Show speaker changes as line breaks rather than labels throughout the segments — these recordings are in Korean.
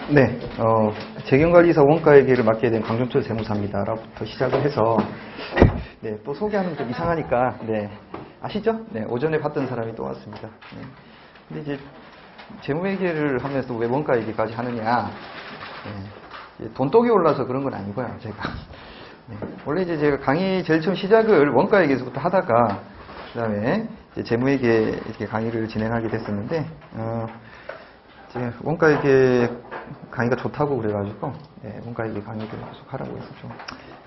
네, 재경관리사 원가회계를 맡게 된 강종철 세무사입니다.라부터 시작을 해서, 네, 또 소개하면 좀 이상하니까, 네, 아시죠? 네, 오전에 봤던 사람이 또 왔습니다. 네. 근데 이제 재무회계를 하면서 왜 원가회계까지 하느냐, 네, 돈독이 올라서 그런 건 아니고요, 제가. 네, 원래 이제 제가 강의 제일 처음 시작을 원가회계에서부터 하다가, 그 다음에 재무회계 이렇게 강의를 진행하게 됐었는데, 원가회계 강의가 좋다고 그래가지고, 네, 원가회계 강의를 계속 하라고 해서 좀,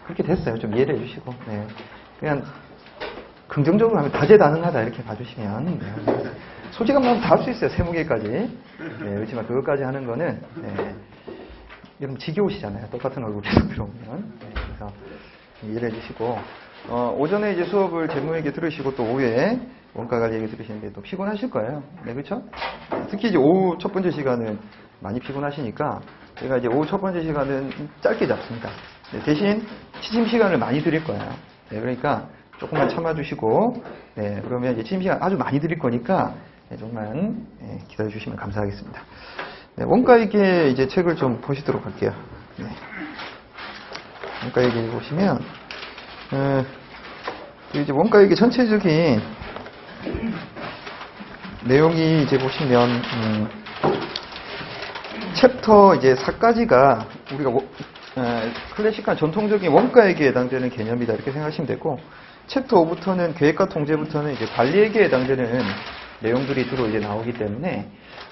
그렇게 됐어요. 좀 이해를 해주시고, 네. 그냥, 긍정적으로 하면 다재다능하다 이렇게 봐주시면, 네. 솔직한 마음 다 할 수 있어요. 세무계까지. 네, 그렇지만 그것까지 하는 거는, 네, 여러분 지겨우시잖아요. 똑같은 얼굴 계속 들어오면. 네, 그래서 이해를 해주시고, 오전에 이제 수업을 재무회계 들으시고 또 오후에 원가관리 얘기 들으시는데 또 피곤하실 거예요. 네, 그렇죠? 특히 이제 오후 첫 번째 시간은 많이 피곤하시니까 제가 이제 오후 첫 번째 시간은 짧게 잡습니다. 네, 대신 취침 시간을 많이 드릴 거예요. 네, 그러니까 조금만 참아주시고, 네, 그러면 이제 취침 시간 아주 많이 드릴 거니까 네, 조금만 네, 기다려주시면 감사하겠습니다. 네, 원가회계 이제 책을 좀 보시도록 할게요. 네. 원가회계 보시면 이제 원가회계 전체적인 내용이 이제 보시면 챕터 이제 4가지가 우리가 클래식한 전통적인 원가회계에 해당되는 개념이다 이렇게 생각하시면 되고, 챕터 5부터는 계획과 통제부터는 이제 관리회계에 해당되는 내용들이 주로 이제 나오기 때문에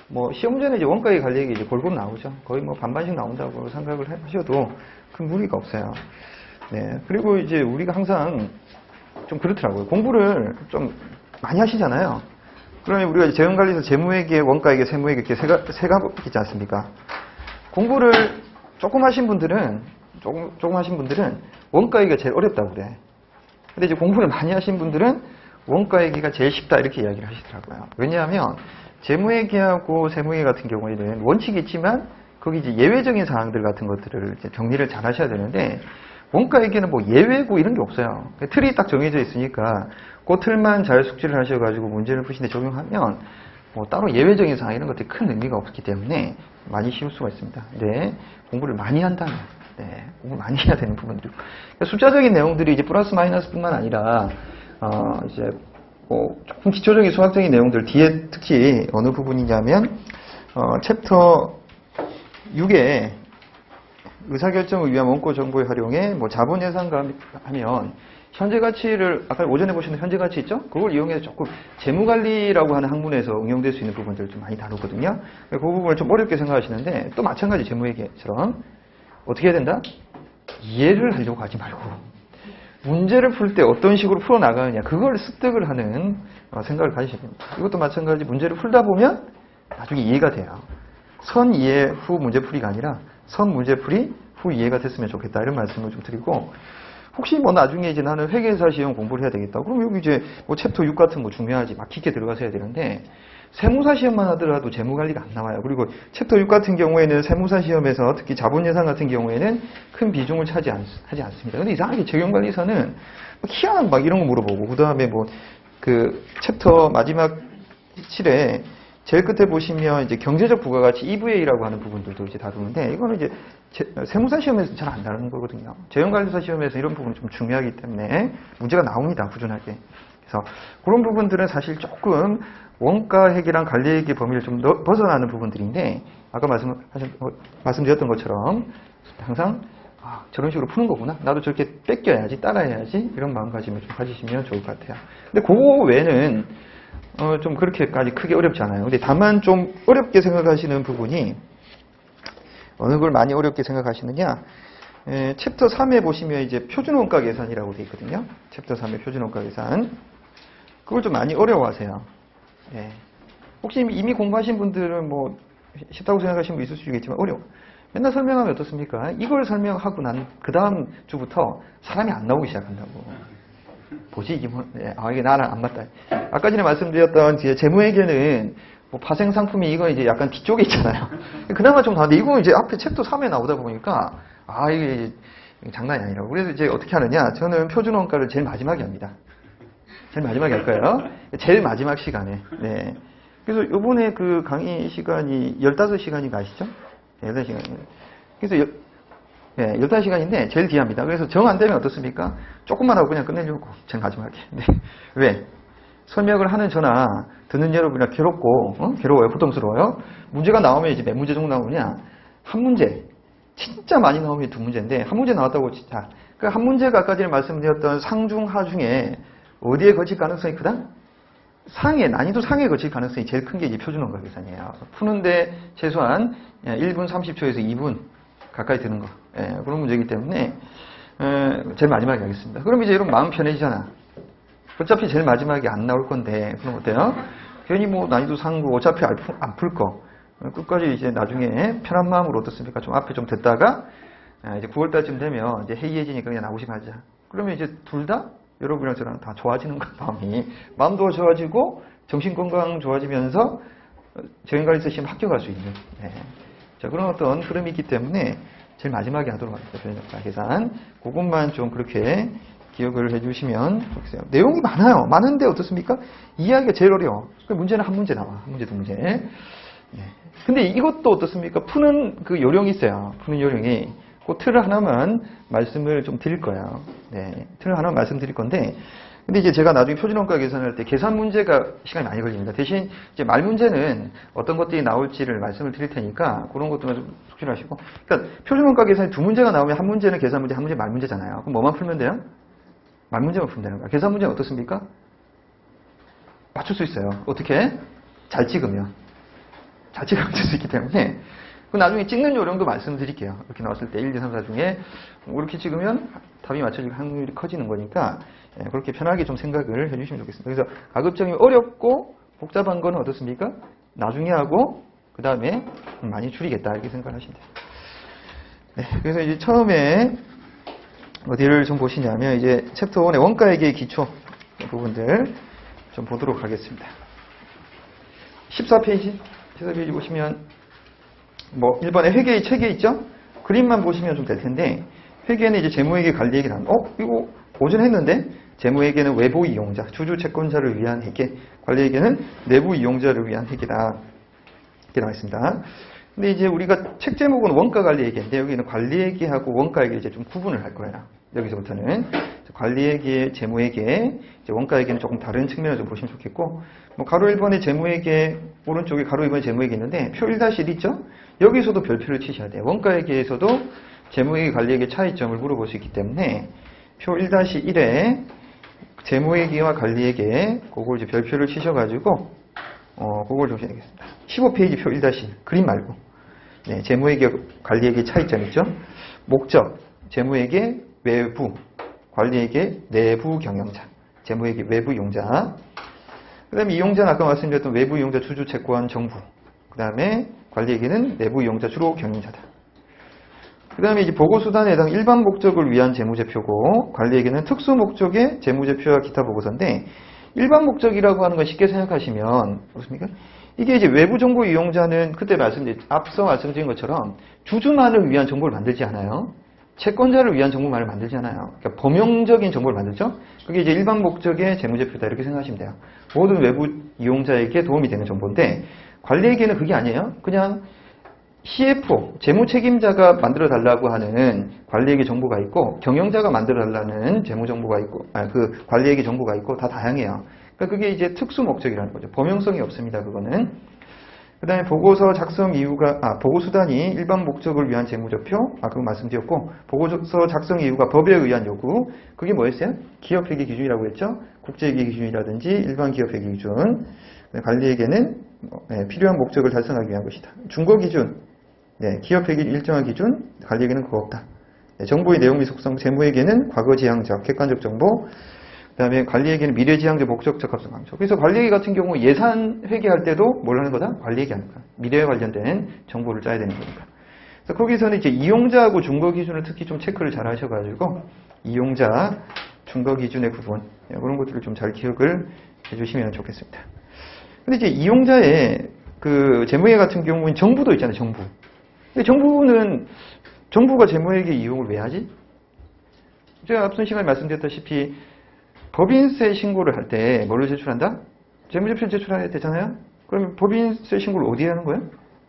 뭐 시험 전에 이제 원가회계 관리회계 이제 골고루 나오죠. 거의 뭐 반반씩 나온다고 생각을 하셔도 큰 무리가 없어요. 네, 그리고 이제 우리가 항상 좀 그렇더라고요. 공부를 좀 많이 하시잖아요. 그러면 우리가 재원관리에서 재무회계, 원가회계, 세무회계 이렇게 세 과목 있지 않습니까? 공부를 조금 하신 분들은 원가회계가 제일 어렵다고 그래. 근데 이제 공부를 많이 하신 분들은 원가회계가 제일 쉽다 이렇게 이야기를 하시더라고요. 왜냐하면 재무회계하고 세무회계 같은 경우에는 원칙이 있지만 거기 이제 예외적인 사항들 같은 것들을 이제 정리를 잘 하셔야 되는데, 원가회계는 뭐 예외고 이런 게 없어요. 틀이 딱 정해져 있으니까 그 틀만 잘 숙지를 하셔가지고 문제를 푸시는데 적용하면 뭐 따로 예외적인 사항 이런 것들이 큰 의미가 없기 때문에 많이 쉬울 수가 있습니다. 네, 공부를 많이 한다면, 네, 공부 많이 해야 되는 부분들이고, 그러니까 숫자적인 내용들이 이제 플러스 마이너스뿐만 아니라 이제 뭐 조금 기초적인 수학적인 내용들 뒤에 특히 어느 부분이냐면 챕터 6에 의사결정을 위한 원고 정보의 활용에 뭐 자본 예상감 하면 현재 가치를 아까 오전에 보시는 현재 가치 있죠? 그걸 이용해서 조금 재무관리라고 하는 학문에서 응용될 수 있는 부분들을 좀 많이 다루거든요. 그 부분을 좀 어렵게 생각하시는데 또 마찬가지 재무회계처럼 어떻게 해야 된다? 이해를 하려고 하지 말고 문제를 풀 때 어떤 식으로 풀어나가느냐 그걸 습득을 하는 생각을 가지셔야 됩니다. 이것도 마찬가지 문제를 풀다 보면 나중에 이해가 돼요. 선 이해 후 문제풀이가 아니라 선 문제풀이 후 이해가 됐으면 좋겠다 이런 말씀을 좀 드리고, 혹시 뭐 나중에 이제 나는 회계사 시험 공부를 해야 되겠다. 그럼 여기 이제 뭐 챕터 6 같은 거 중요하지. 막 깊게 들어가서 해야 되는데 세무사 시험만 하더라도 재무관리가 안 나와요. 그리고 챕터 6 같은 경우에는 세무사 시험에서 특히 자본예산 같은 경우에는 큰 비중을 차지하지 않습니다. 근데 이상하게 재경관리사는 뭐 희한한 막 이런 거 물어보고, 그 다음에 뭐 그 챕터 마지막 7에 제일 끝에 보시면 이제 경제적 부가가치 EVA라고 하는 부분들도 이제 다루는데, 이거는 이제 세무사 시험에서 잘 안 다루는 거거든요. 재원관리사 시험에서 이런 부분이 좀 중요하기 때문에 문제가 나옵니다. 꾸준하게. 그래서 그런 부분들은 사실 조금 원가회계랑 관리회계 범위를 좀 벗어나는 부분들인데, 아까 말씀드렸던 것처럼 항상 저런 식으로 푸는 거구나. 나도 저렇게 뺏겨야지, 따라해야지. 이런 마음가짐을 좀 가지시면 좋을 것 같아요. 근데 그거 외에는 좀 그렇게까지 크게 어렵지 않아요. 근데 다만 좀 어렵게 생각하시는 부분이, 어느 걸 많이 어렵게 생각하시느냐, 챕터 3에 보시면 이제 표준원가 계산이라고 되어 있거든요. 챕터 3의 표준원가 계산. 그걸 좀 많이 어려워하세요. 네. 혹시 이미 공부하신 분들은 뭐 쉽다고 생각하시는 분 있을 수 있겠지만 어려워. 맨날 설명하면 어떻습니까? 이걸 설명하고 난 그 다음 주부터 사람이 안 나오기 시작한다고. 뭐지 이게 뭐, 이게 나랑 안 맞다. 아까 전에 말씀드렸던 재무회계는 뭐 파생 상품이 이거 이제 약간 뒤쪽에 있잖아요. 그나마 좀 나은데 이거 이제 앞에 챕터 3에 나오다 보니까 이게 장난이 아니라고. 그래서 이제 어떻게 하느냐? 저는 표준원가를 제일 마지막에 합니다. 제일 마지막에 할 거예요. 제일 마지막 시간에. 네. 그래서 이번에 그 강의 시간이 15시간인가 아시죠? 18시간. 그래서 15시간인데 제일 뒤합니다. 그래서 정 안 되면 어떻습니까? 조금만 하고 그냥 끝내려고. 제일 마지막에. 네. 왜? 설명을 하는 저나 듣는 여러분이나 괴로워요? 고통스러워요? 문제가 나오면 이제 몇 문제 정도 나오냐? 한 문제. 진짜 많이 나오면 두 문제인데, 한 문제 나왔다고 진짜. 그 한 문제가 아까 전에 말씀드렸던 상중, 하중에 어디에 거칠 가능성이 크다? 난이도 상에 거칠 가능성이 제일 큰 게 이제 표준원가 계산이에요. 푸는데 최소한 1분 30초에서 2분 가까이 드는 거. 그런 문제이기 때문에, 제일 마지막에 하겠습니다. 그럼 이제 여러분 마음 편해지잖아. 어차피 제일 마지막에 안 나올 건데, 그럼 어때요? 괜히 뭐 난이도 상고 어차피 안 풀 거. 끝까지 이제 나중에 편한 마음으로 어떻습니까? 좀 앞에 좀 듣다가, 이제 9월달쯤 되면 이제 해이해지니까 그냥 나오시 마자. 그러면 이제 둘 다 여러분이랑 저랑 다 좋아지는 거, 마음도 좋아지고, 정신건강 좋아지면서 정인관리사 시험 합격할 수 있는. 자, 그런 어떤 흐름이 있기 때문에 제일 마지막에 하도록 합니다. 표준효과 계산. 그것만 좀 그렇게 기억을 해주시면 좋겠어요. 내용이 많아요. 많은데 어떻습니까? 이해하기가 제일 어려워. 문제는 한 문제 나와. 한 문제, 두 문제. 근데 이것도 어떻습니까? 푸는 그 요령이 있어요. 푸는 요령이. 그 틀을 하나만 말씀을 좀 드릴 거예요. 틀을 하나만 말씀드릴 건데, 근데 이제 제가 나중에 표준원가 계산할 때 계산 문제가 시간이 많이 걸립니다. 대신 이제 말 문제는 어떤 것들이 나올지를 말씀을 드릴 테니까 그런 것도 좀 숙지하시고. 그러니까 표준원가 계산이 두 문제가 나오면 한 문제는 계산 문제, 한 문제 말 문제잖아요. 그럼 뭐만 풀면 돼요? 말 문제만 풀면 되는 거야. 계산 문제는 어떻습니까? 맞출 수 있어요. 어떻게? 잘 찍으면. 잘 찍으면 맞출 수 있기 때문에. 그 나중에 찍는 요령도 말씀드릴게요. 이렇게 나왔을 때 1, 2, 3, 4 중에 이렇게 찍으면 답이 맞춰질 확률이 커지는 거니까 그렇게 편하게 좀 생각을 해주시면 좋겠습니다. 그래서 가급적이 어렵고 복잡한 거는 어떻습니까? 나중에 하고 그 다음에 많이 줄이겠다 이렇게 생각하시면 돼요. 그래서 이제 처음에 어디를 좀 보시냐면 이제 챕터 1의 원가액의 기초 부분들 좀 보도록 하겠습니다. 14페이지 보시면 뭐 1번에 회계의 체계 있죠? 그림만 보시면 좀 될 텐데 회계는 이제 재무회계 관리회계 나온 이거 오전 했는데 재무회계는 외부 이용자, 주주 채권자를 위한 회계, 관리회계는 내부 이용자를 위한 회계다. 이렇게 나와 있습니다. 근데 이제 우리가 책 제목은 원가 관리회계인데 여기는 관리회계하고 원가회계 이제 좀 구분을 할 거예요. 여기서부터는 관리회계, 재무회계, 이제 원가회계는 조금 다른 측면을 좀 보시면 좋겠고, 뭐 가로 1번에 재무회계, 오른쪽에 가로 2번에 재무회계 있는데 표 1-1 있죠? 여기서도 별표를 치셔야 돼요. 원가회계에서도 재무회계, 관리회계 차이점을 물어볼 수 있기 때문에 표 1-1에 재무회계와 관리회계 그걸 이제 별표를 치셔가지고 그걸 좀 해야겠습니다. 15페이지 표 1-1 그림 말고 재무회계, 관리회계 차이점 있죠? 목적, 재무회계 외부, 관리회계 내부 경영자, 재무회계 외부 이용자. 그 다음에 이용자는 아까 말씀드렸던 외부 이용자, 주주, 채권, 정부. 그 다음에 관리회계는 내부 이용자, 주로 경영자다. 그 다음에 이제 보고수단에 해당 일반 목적을 위한 재무제표고, 관리회계는 특수 목적의 재무제표와 기타 보고서인데, 일반 목적이라고 하는 건 쉽게 생각하시면, 그렇습니까? 이게 이제 외부 정보 이용자는 그때 앞서 말씀드린 것처럼 주주만을 위한 정보를 만들지 않아요. 채권자를 위한 정보만을 만들지 않아요. 그러니까 범용적인 정보를 만들죠. 그게 이제 일반 목적의 재무제표다 이렇게 생각하시면 돼요. 모든 외부 이용자에게 도움이 되는 정보인데 관리회계는 그게 아니에요. 그냥 CFO, 재무책임자가 만들어 달라고 하는 관리회계 정보가 있고 경영자가 만들어 달라는 재무정보가 있고 그 관리회계 정보가 있고 다 다양해요. 그러니까 그게 이제 특수 목적이라는 거죠. 범용성이 없습니다. 그거는. 그 다음에 보고서 작성 이유가, 보고수단이 일반 목적을 위한 재무제표, 그거 말씀드렸고, 보고서 작성 이유가 법에 의한 요구, 그게 뭐였어요? 기업회계 기준이라고 했죠? 국제회계 기준이라든지 일반 기업회계 기준, 관리회계는 필요한 목적을 달성하기 위한 것이다. 준거 기준, 기업회계 일정한 기준, 관리회계는 그거 없다. 정보의 내용 및 속성, 재무회계는 과거지향적, 객관적 정보, 그 다음에 관리회계는 미래지향적, 목적적 합성 강조. 그래서 관리회계 같은 경우 예산 회계할 때도 뭘 하는 거다? 관리회계 하는 거야. 미래에 관련된 정보를 짜야 되는 거니까. 그래서 거기서는 이제 이용자하고 준거 기준을 특히 좀 체크를 잘 하셔가지고 이용자, 준거 기준의 구분 그런 것들을 좀 잘 기억을 해주시면 좋겠습니다. 근데 이제 이용자의 그 재무회계 같은 경우는 정부도 있잖아요. 정부. 근데 정부가 재무회계 이용을 왜 하지? 제가 앞선 시간에 말씀드렸다시피 법인세 신고를 할 때 뭐를 제출한다? 재무제표를 제출해야 되잖아요? 그러면 법인세 신고를 어디에 하는 거예요?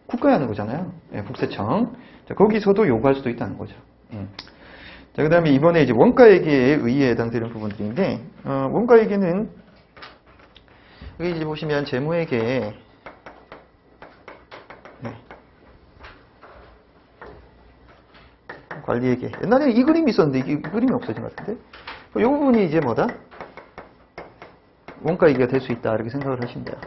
국가에 하는 거잖아요. 예, 국세청. 자, 거기서도 요구할 수도 있다는 거죠. 자, 그 다음에 이번에 이제 원가액에 의의에 해당되는 부분들인데, 원가액에는, 여기 이제 보시면 재무회계, 네. 관리회계. 옛날에는 이 그림이 있었는데, 이 그림이 없어진 것 같은데, 이 부분이 이제 뭐다? 원가회계가 될 수 있다. 이렇게 생각을 하시면 돼요.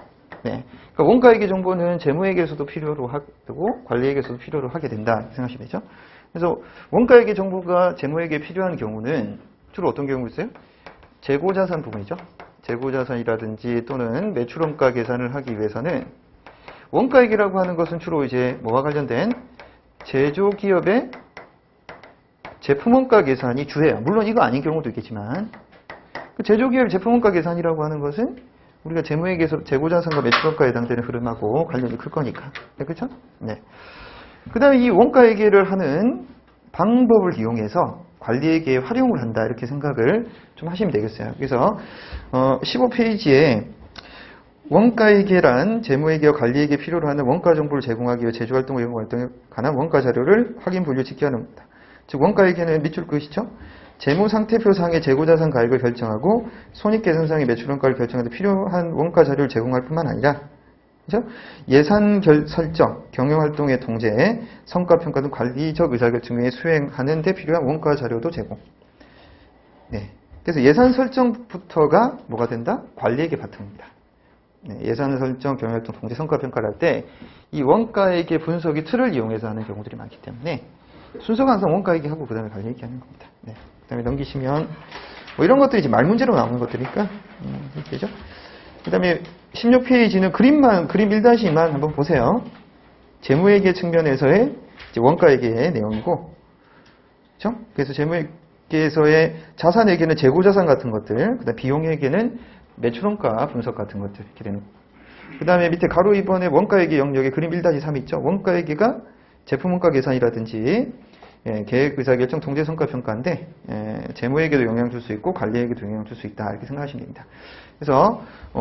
네. 그러니까 원가회계 정보는 재무회계에서도 필요로 하고, 관리회계에서도 필요로 하게 된다. 생각하시면 되죠. 그래서 원가회계 정보가 재무회계에 필요한 경우는 주로 어떤 경우 있어요? 재고자산 부분이죠. 재고자산이라든지 또는 매출원가 계산을 하기 위해서는 원가회계라고 하는 것은 주로 이제 뭐와 관련된 제조기업의 제품원가 계산이 주예요. 물론 이거 아닌 경우도 있겠지만 그 제조기업의 제품원가 계산이라고 하는 것은 우리가 재무회계에서 재고자산과 매출원가에 해당되는 흐름하고 관련이 클 거니까. 네, 그렇죠? 네. 그 다음에 이 원가회계를 하는 방법을 이용해서 관리회계에 활용을 한다 이렇게 생각을 좀 하시면 되겠어요. 그래서 15페이지에 원가회계란 재무회계와 관리회계에 필요로 하는 원가 정보를 제공하기 위해 제조활동과 연구활동에 관한 원가 자료를 확인, 분류, 지켜야 합니다. 즉 원가회계는 밑줄 그으시죠? 재무상태표상의 재고자산 가액을 결정하고 손익계산상의 매출원가를 결정하는 데 필요한 원가 자료를 제공할 뿐만 아니라 그죠? 예산 설정, 경영활동의 통제, 성과평가 등 관리적 의사결정 등에 수행하는 데 필요한 원가 자료도 제공. 네. 그래서 예산 설정부터가 뭐가 된다? 관리회계 바탕입니다. 네. 예산 설정, 경영활동 통제, 성과평가를 할 때 이 원가회계 분석의 틀을 이용해서 하는 경우들이 많기 때문에 순서가 항상 원가회계하고 그 다음에 관리회계 하는 겁니다. 네. 그 다음에 넘기시면 뭐 이런 것들이 이제 말문제로 나오는 것들이니까 이렇게 되죠. 그 다음에 16페이지는 그림 1-2만 한번 보세요. 재무회계 측면에서의 원가회계의 내용이고, 그렇죠? 그래서 재무회계에서의 자산회계는 재고자산 같은 것들, 그 다음 비용회계는 매출원가 분석 같은 것들 이렇게 되는 거고. 그 다음에 밑에 가로 2번에 원가회계 영역에 그림 1-3 있죠? 원가회계가 제품원가 계산이라든지 계획 의사결정 통제 성과평가인데 재무회계도 영향을 줄 수 있고 관리회계도 영향을 줄 수 있다 이렇게 생각하시면 됩니다. 그래서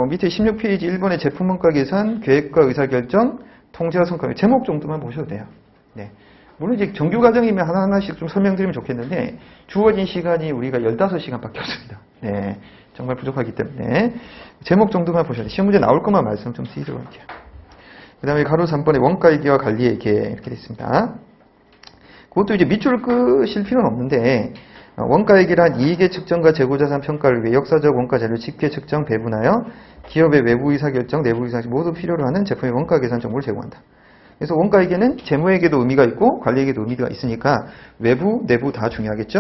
밑에 16페이지 1번의 제품원가 계산, 계획과 의사결정, 통제와 성과 제목 정도만 보셔도 돼요. 네. 물론 이제 정규 과정이면 하나하나씩 좀 설명드리면 좋겠는데 주어진 시간이 우리가 15시간밖에 없습니다. 네. 정말 부족하기 때문에 제목 정도만 보셔도 돼요. 시험 문제 나올 것만 말씀 좀 드리도록 할게요. 그 다음에 가로 3번에 원가회계와 관리회계 이렇게 되어 있습니다. 그것도 이제 밑줄 끄실 필요는 없는데 원가회계란 이익의 측정과 재고자산 평가를 위해 역사적 원가 자료를 집계, 측정, 배분하여 기업의 외부 의사결정, 내부 의사결정 모두 필요로 하는 제품의 원가 계산 정보를 제공한다. 그래서 원가회계는 재무회계도 의미가 있고 관리회계도 의미가 있으니까 외부, 내부 다 중요하겠죠.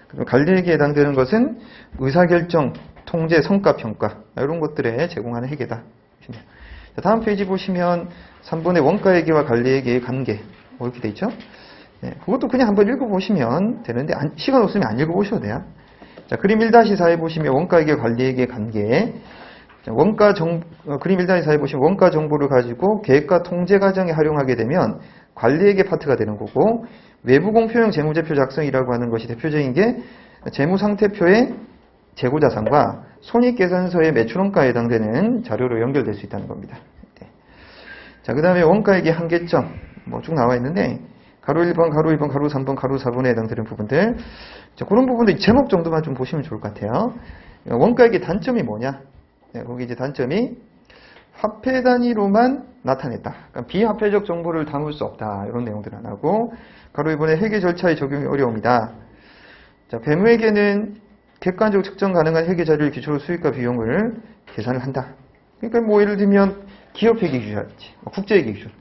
그리고 관리회계에 해당되는 것은 의사결정, 통제, 성과평가 이런 것들에 제공하는 회계다. 자, 다음 페이지 보시면 3번의 원가회계와 관리회계의 관계 이렇게 돼 있죠. 네, 그것도 그냥 한번 읽어보시면 되는데 시간 없으면 안 읽어보셔도 돼요. 자, 그림 1-4에 보시면 원가회계 관리회계 관계. 자, 그림 1-4에 보시면 원가 정보를 가지고 계획과 통제 과정에 활용하게 되면 관리회계 파트가 되는 거고 외부 공표용 재무제표 작성이라고 하는 것이 대표적인 게 재무상태표의 재고자산과 손익계산서의 매출원가에 해당되는 자료로 연결될 수 있다는 겁니다. 네. 자, 그 다음에 원가회계 한계점 뭐 쭉 나와 있는데 가로 1번, 가로 2번, 가로 3번, 가로 4번에 해당되는 부분들. 자, 그런 부분들 제목 정도만 좀 보시면 좋을 것 같아요. 원가액의 단점이 뭐냐? 네, 거기 이제 단점이 화폐 단위로만 나타냈다. 그러니까 비화폐적 정보를 담을 수 없다. 이런 내용들 안 하고. 가로 2번에 회계 절차의 적용이 어려움이다. 자, 배무회계는 객관적으로 측정 가능한 회계 자료를 기초로 수익과 비용을 계산을 한다. 그러니까 뭐 예를 들면 기업회계 기준이라든지 국제회계 기준.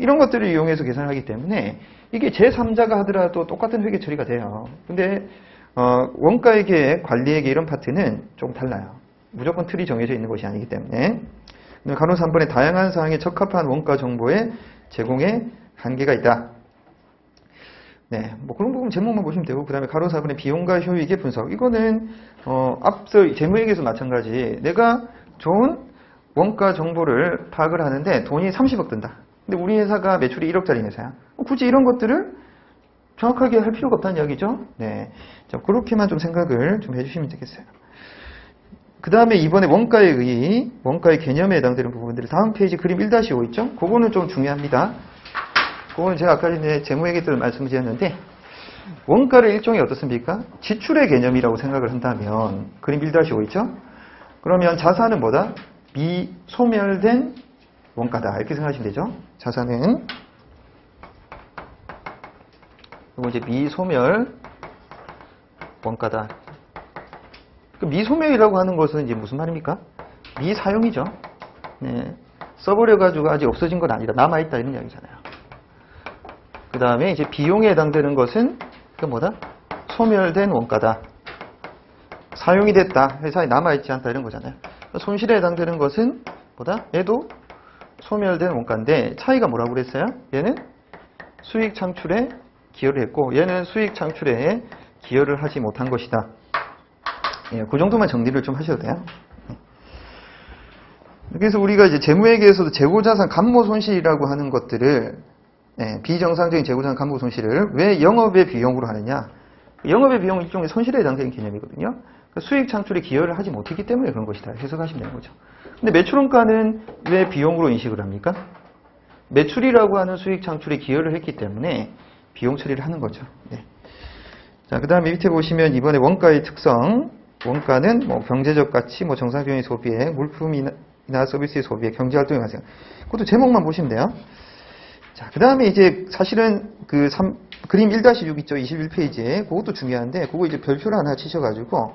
이런 것들을 이용해서 계산을 하기 때문에 이게 제3자가 하더라도 똑같은 회계 처리가 돼요. 근데 원가회계, 관리회계 이런 파트는 조금 달라요. 무조건 틀이 정해져 있는 것이 아니기 때문에. 가로 3번에 다양한 사항에 적합한 원가 정보의 제공에 한계가 있다. 네, 뭐 그런 부분 제목만 보시면 되고 그 다음에 가로 4번에 비용과 효익의 분석. 이거는 앞서 재무회계에서 마찬가지. 내가 좋은 원가 정보를 파악을 하는데 돈이 30억 든다. 근데 우리 회사가 매출이 1억짜리 회사야. 굳이 이런 것들을 정확하게 할 필요가 없다는 이야기죠. 네. 자, 그렇게만 좀 생각을 좀 해주시면 되겠어요. 그 다음에 이번에 원가의 개념에 해당되는 부분들을 다음 페이지 그림 1-5 있죠? 그거는 좀 중요합니다. 그거는 제가 아까 전에 재무회계 때도 말씀드렸는데, 원가를 일종의 어떻습니까? 지출의 개념이라고 생각을 한다면, 그림 1-5 있죠? 그러면 자산은 뭐다? 미소멸된 원가다. 이렇게 생각하시면 되죠? 자산은, 이거 이제 미소멸 원가다. 미소멸이라고 하는 것은 이제 무슨 말입니까? 미사용이죠. 네. 써버려가지고 아직 없어진 건 아니다. 남아있다. 이런 이야기잖아요. 그 다음에 이제 비용에 해당되는 것은 그 뭐다? 소멸된 원가다. 사용이 됐다. 회사에 남아있지 않다. 이런 거잖아요. 손실에 해당되는 것은 뭐다? 얘도 소멸된 원가인데 차이가 뭐라고 그랬어요? 얘는 수익 창출에 기여를 했고 얘는 수익 창출에 기여를 하지 못한 것이다. 예, 그 정도만 정리를 좀 하셔도 돼요. 그래서 우리가 이제 재무회계에서도 재고자산 감모손실이라고 하는 것들을 비정상적인 재고자산 감모손실을 왜 영업의 비용으로 하느냐? 영업의 비용은 일종의 손실에 해당되는 개념이거든요. 수익 창출에 기여를 하지 못했기 때문에 그런 것이다. 해석하시면 되는 거죠. 근데 매출원가는 왜 비용으로 인식을 합니까? 매출이라고 하는 수익 창출에 기여를 했기 때문에 비용 처리를 하는 거죠. 네. 자, 그 다음에 밑에 보시면 이번에 원가의 특성. 원가는 뭐 경제적 가치, 뭐 정상적인 소비에 물품이나 서비스의 소비에 경제활동의 발생. 그것도 제목만 보시면 돼요. 자, 그 다음에 이제 사실은 그림 1-6 있죠. 21페이지에. 그것도 중요한데, 그거 이제 별표를 하나 치셔가지고,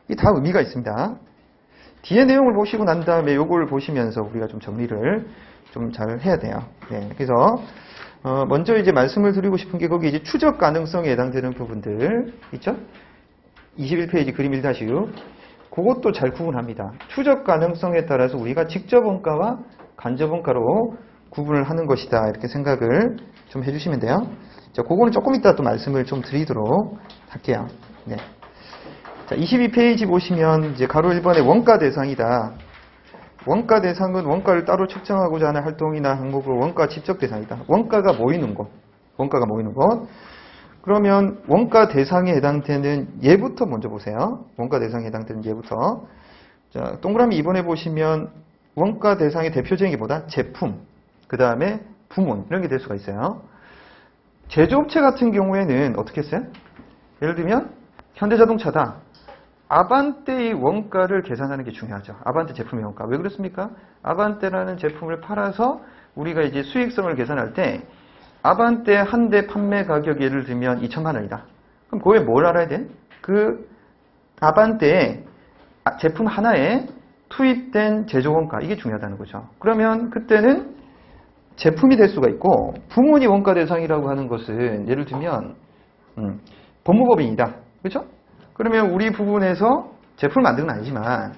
이게 다 의미가 있습니다. 뒤에 내용을 보시고 난 다음에 요걸 보시면서 우리가 좀 정리를 좀 잘 해야 돼요. 네, 그래서, 먼저 이제 말씀을 드리고 싶은 게 거기 이제 추적 가능성에 해당되는 부분들 있죠? 21페이지 그림 1-6. 그것도 잘 구분합니다. 추적 가능성에 따라서 우리가 직접 원가와 간접 원가로 구분을 하는 것이다. 이렇게 생각을 좀 해주시면 돼요. 자, 그거는 조금 이따 또 말씀을 좀 드리도록 할게요. 네. 자, 22페이지 보시면 이제 가로 1번에 원가 대상이다. 원가 대상은 원가를 따로 측정하고자 하는 활동이나 항목으로 원가 집적 대상이다. 원가가 모이는 곳. 원가가 모이는 곳. 그러면 원가 대상에 해당되는 예부터 먼저 보세요. 원가 대상에 해당되는 예부터. 자, 동그라미 2번에 보시면 원가 대상의 대표적인 게 뭐다? 제품, 그 다음에 부문 이런 게 될 수가 있어요. 제조업체 같은 경우에는 어떻게 했어요? 예를 들면 현대자동차다. 아반떼의 원가를 계산하는 게 중요하죠. 아반떼 제품의 원가. 왜 그렇습니까? 아반떼라는 제품을 팔아서 우리가 이제 수익성을 계산할 때 아반떼 한 대 판매 가격 예를 들면 2천만 원이다. 그럼 그거에 뭘 알아야 돼? 그 아반떼의 제품 하나에 투입된 제조원가 이게 중요하다는 거죠. 그러면 그때는 제품이 될 수가 있고 부문이 원가 대상이라고 하는 것은 예를 들면 법무법인이다. 그렇죠? 그러면 우리 부분에서 제품을 만드는 건 아니지만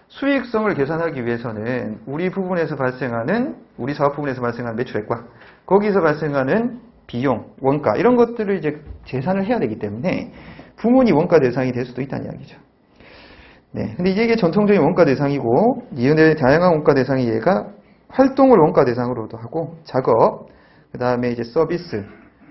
수익성을 계산하기 위해서는 우리 부분에서 발생하는 우리 사업 부분에서 발생하는 매출액과 거기서 발생하는 비용, 원가 이런 것들을 이제 계산을 해야 되기 때문에 부문이 원가 대상이 될 수도 있다는 이야기죠. 네, 근데 이게 전통적인 원가 대상이고 이은의 다양한 원가 대상이 얘가 활동을 원가 대상으로도 하고 작업, 그 다음에 이제 서비스,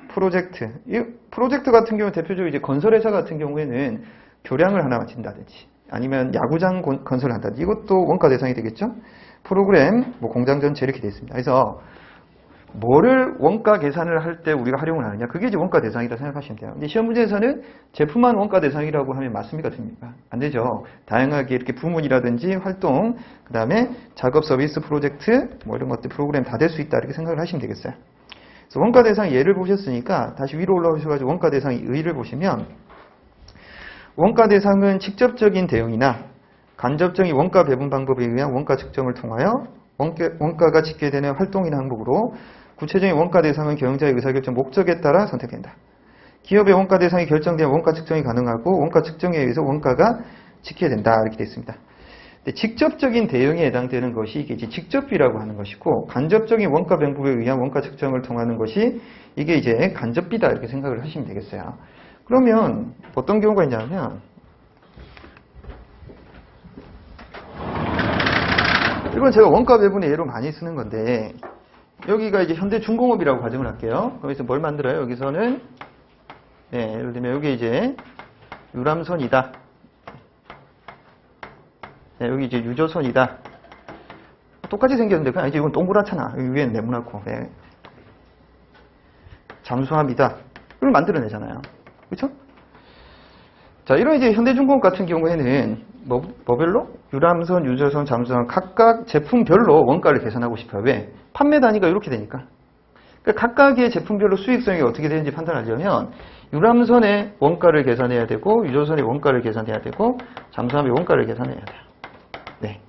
프로젝트. 이 프로젝트 같은 경우 대표적으로 이제 건설회사 같은 경우에는 교량을 하나 마친다든지 아니면 야구장 건설을 한다든지 이것도 원가 대상이 되겠죠. 프로그램, 뭐 공장 전체 이렇게 되어 있습니다. 그래서 뭐를 원가 계산을 할 때 우리가 활용을 하느냐 그게 이제 원가 대상이라고 생각하시면 돼요. 근데 시험 문제에서는 제품만 원가 대상이라고 하면 맞습니까? 됩니까? 안 되죠. 다양하게 이렇게 부문이라든지 활동, 그 다음에 작업, 서비스, 프로젝트 뭐 이런 것들 프로그램 다 될 수 있다 이렇게 생각을 하시면 되겠어요. 그래서 원가 대상 예를 보셨으니까 다시 위로 올라오셔가지고 원가 대상 의의를 보시면 원가 대상은 직접적인 대응이나 간접적인 원가 배분 방법에 의한 원가 측정을 통하여 원가가 집계되는 활동이나 항목으로 구체적인 원가 대상은 경영자의 의사결정 목적에 따라 선택된다. 기업의 원가 대상이 결정되면 원가 측정이 가능하고 원가 측정에 의해서 원가가 집계된다. 이렇게 되어 있습니다. 직접적인 대응에 해당되는 것이 이게 이제 직접비라고 하는 것이고 간접적인 원가 방법에 의한 원가 측정을 통하는 것이 이게 이제 간접비다. 이렇게 생각을 하시면 되겠어요. 그러면 어떤 경우가 있냐면 이건 제가 원가 배분의 예로 많이 쓰는 건데 여기가 이제 현대중공업이라고 가정을 할게요. 여기서 뭘 만들어요? 여기서는 네, 예를 들면 여기 이제 유람선이다. 네, 여기 이제 유조선이다. 똑같이 생겼는데 그냥 이제 이건 동그랗잖아. 여기 위에는 네모나고. 네. 잠수합니다. 이걸 만들어내잖아요. 그렇죠? 자, 이런 이제 현대중공업 같은 경우에는 뭐별로? 유람선, 유조선, 잠수함 각각 제품별로 원가를 계산하고 싶어요. 왜? 판매 단위가 이렇게 되니까. 그러니까 각각의 제품별로 수익성이 어떻게 되는지 판단하려면 유람선의 원가를 계산해야 되고 유조선의 원가를 계산해야 되고 잠수함의 원가를 계산해야 돼요. 네.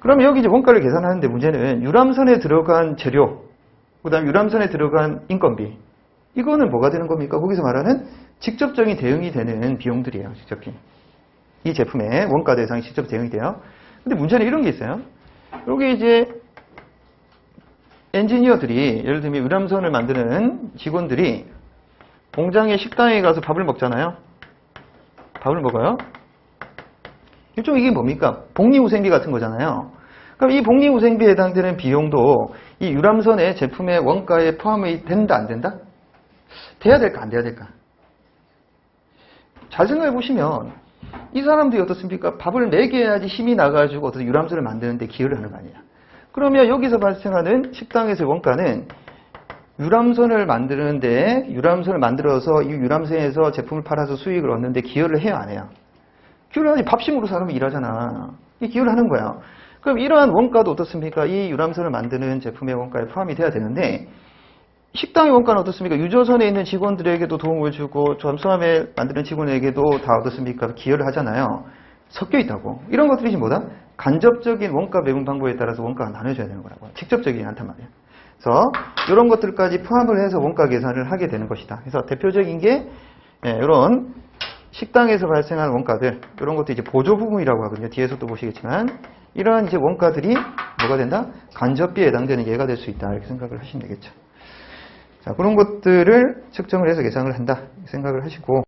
그러면 여기 이제 원가를 계산하는데 문제는 유람선에 들어간 재료, 그다음 유람선에 들어간 인건비. 이거는 뭐가 되는 겁니까? 거기서 말하는 직접적인 대응이 되는 비용들이에요. 직접적인. 이 제품의 원가 대상이 직접 대응이 돼요. 근데 문제는 이런 게 있어요. 여기 이제 엔지니어들이 예를 들면 유람선을 만드는 직원들이 공장의 식당에 가서 밥을 먹잖아요. 밥을 먹어요. 일종 이게 뭡니까? 복리후생비 같은 거잖아요. 그럼 이 복리후생비에 해당되는 비용도 이 유람선의 제품의 원가에 포함이 된다, 안 된다? 돼야 될까, 안 돼야 될까? 잘 생각해 보시면 이 사람들이 어떻습니까? 밥을 먹여야지 힘이 나가지고 어떤 유람선을 만드는데 기여를 하는 거 아니야. 그러면 여기서 발생하는 식당에서의 원가는 유람선을 만드는데 유람선을 만들어서 이 유람선에서 제품을 팔아서 수익을 얻는데 기여를 해요, 안 해요? 기여를 하지. 밥심으로 사람이 일하잖아. 이 기여를 하는 거야. 그럼 이러한 원가도 어떻습니까? 이 유람선을 만드는 제품의 원가에 포함이 돼야 되는데 식당의 원가는 어떻습니까? 유조선에 있는 직원들에게도 도움을 주고 잠수함에 만드는 직원에게도 다 어떻습니까? 기여를 하잖아요. 섞여 있다고. 이런 것들이 지금 뭐다? 간접적인 원가 매분 방법에 따라서 원가가 나눠져야 되는 거라고. 직접적이지 않단 말이에요. 그래서 이런 것들까지 포함을 해서 원가 계산을 하게 되는 것이다. 그래서 대표적인 게 이런 식당에서 발생하는 원가들, 이런 것도 이제 보조 부분이라고 하거든요. 뒤에서 또 보시겠지만 이러한 이제 원가들이 뭐가 된다? 간접비에 해당되는 예가 될 수 있다. 이렇게 생각을 하시면 되겠죠. 자, 그런 것들을 측정을 해서 계산을 한다 생각을 하시고